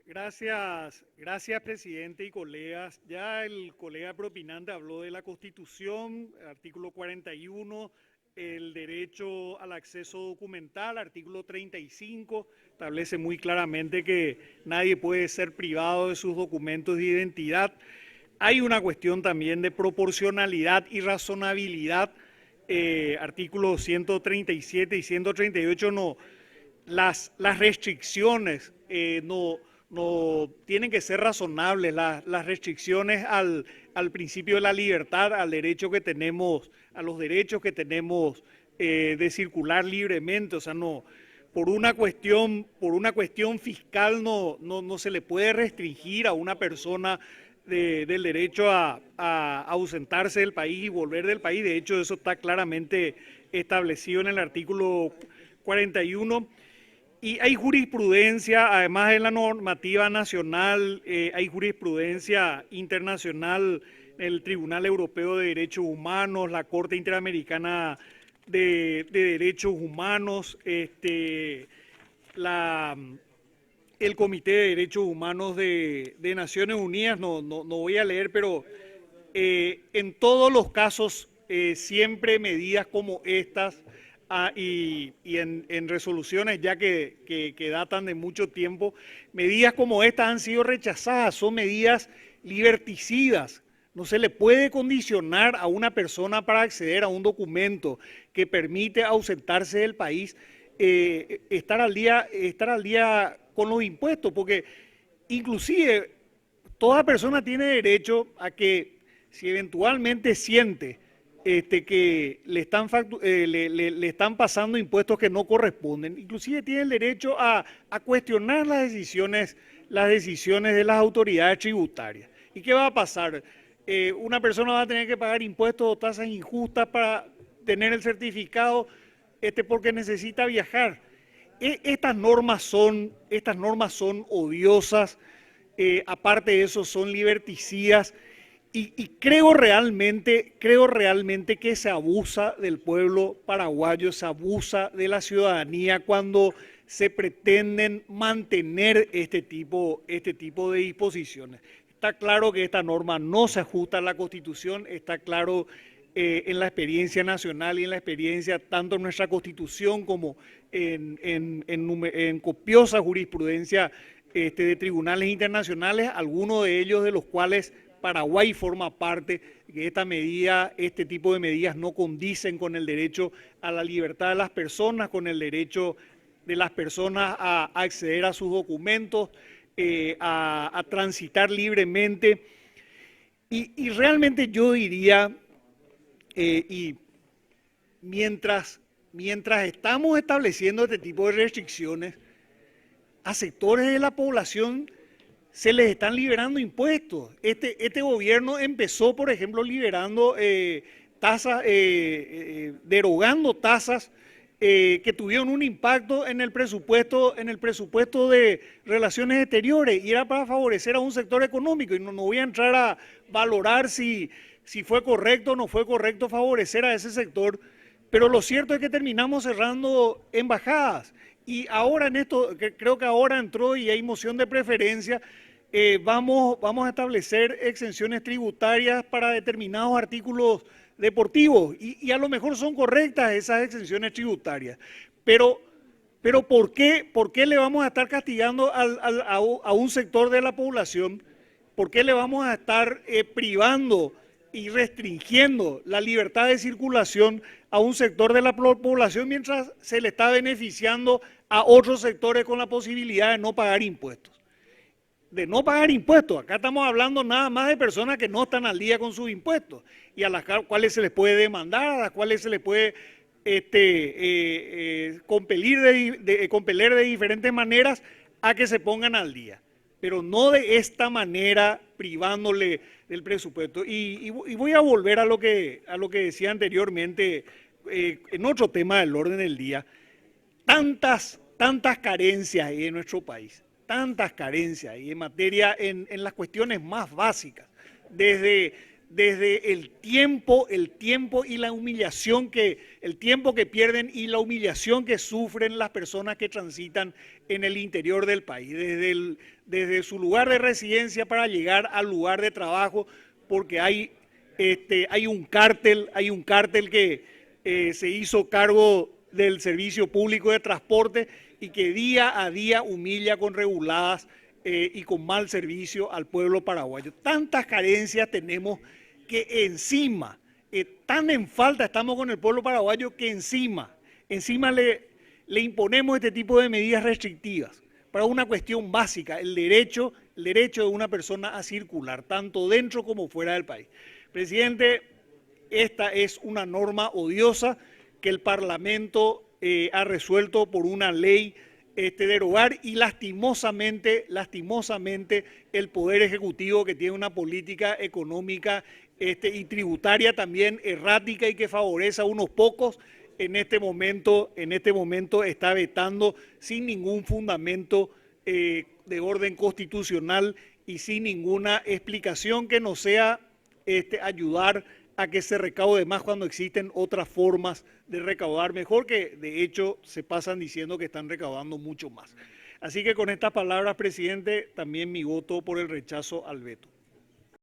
Gracias, presidente y colegas. Ya el colega propinante habló de la Constitución, artículo 41, el derecho al acceso documental, artículo 35, establece muy claramente que nadie puede ser privado de sus documentos de identidad. Hay una cuestión también de proporcionalidad y razonabilidad, artículos 137 y 138 no. Las restricciones no tienen que ser razonables, las restricciones al principio de la libertad, al derecho que tenemos, a los derechos que tenemos de circular libremente, o sea, no, por una cuestión fiscal no se le puede restringir a una persona del derecho a ausentarse del país y volver del país. De hecho, eso está claramente establecido en el artículo 41. Y hay jurisprudencia, además de la normativa nacional, hay jurisprudencia internacional, el Tribunal Europeo de Derechos Humanos, la Corte Interamericana de Derechos Humanos, la, el Comité de Derechos Humanos de Naciones Unidas, no voy a leer, pero en todos los casos siempre medidas como estas y en resoluciones ya que datan de mucho tiempo, medidas como estas han sido rechazadas, son medidas liberticidas. No se le puede condicionar a una persona para acceder a un documento que permite ausentarse del país, estar al día con los impuestos, porque inclusive toda persona tiene derecho a que si eventualmente siente que le están pasando impuestos que no corresponden, inclusive tiene el derecho a cuestionar las decisiones de las autoridades tributarias. ¿Y qué va a pasar? Una persona va a tener que pagar impuestos o tasas injustas para tener el certificado porque necesita viajar. Estas normas son odiosas, aparte de eso son liberticidas y creo realmente que se abusa del pueblo paraguayo, se abusa de la ciudadanía cuando se pretenden mantener este tipo de disposiciones. Está claro que esta norma no se ajusta a la Constitución, está claro en la experiencia nacional y en la experiencia tanto en nuestra Constitución como en copiosa jurisprudencia de tribunales internacionales, algunos de ellos de los cuales Paraguay forma parte, que este tipo de medidas no condicen con el derecho a la libertad de las personas, con el derecho de las personas a acceder a sus documentos, a transitar libremente. Y realmente yo diría, y mientras estamos estableciendo este tipo de restricciones, a sectores de la población se les están liberando impuestos. Este gobierno empezó, por ejemplo, liberando tasas, derogando tasas que tuvieron un impacto en el presupuesto de Relaciones Exteriores y era para favorecer a un sector económico. Y no voy a entrar a valorar si fue correcto o no fue correcto favorecer a ese sector, pero lo cierto es que terminamos cerrando embajadas. Y ahora creo que ahora entró y hay moción de preferencia, vamos a establecer exenciones tributarias para determinados artículos deportivos y a lo mejor son correctas esas exenciones tributarias, pero ¿por qué le vamos a estar castigando a un sector de la población? ¿Por qué le vamos a estar privando y restringiendo la libertad de circulación a un sector de la población mientras se le está beneficiando a otros sectores con la posibilidad de no pagar impuestos? Acá estamos hablando nada más de personas que no están al día con sus impuestos y a las cuales se les puede demandar, a las cuales se les puede compeler de diferentes maneras a que se pongan al día, pero no de esta manera privándole del presupuesto. Y voy a volver a lo que decía anteriormente en otro tema del orden del día. Tantas carencias hay en nuestro país, tantas carencias y en materia, en las cuestiones más básicas, desde desde el tiempo y la humillación el tiempo que pierden y la humillación que sufren las personas que transitan en el interior del país, desde su lugar de residencia para llegar al lugar de trabajo, porque hay un cártel que se hizo cargo del servicio público de transporte y que día a día humilla con reguladas y con mal servicio al pueblo paraguayo. Tantas carencias tenemos que encima, tan en falta estamos con el pueblo paraguayo que encima le imponemos este tipo de medidas restrictivas para una cuestión básica, el derecho de una persona a circular, tanto dentro como fuera del país. Presidente, esta es una norma odiosa que el Parlamento ha resuelto por una ley derogar y lastimosamente el Poder Ejecutivo, que tiene una política económica y tributaria también errática y que favorece a unos pocos, en este momento está vetando sin ningún fundamento de orden constitucional y sin ninguna explicación que no sea ayudar a que se recaude más cuando existen otras formas de recaudar mejor, que de hecho se pasan diciendo que están recaudando mucho más. Así que con estas palabras, presidente, también mi voto por el rechazo al veto.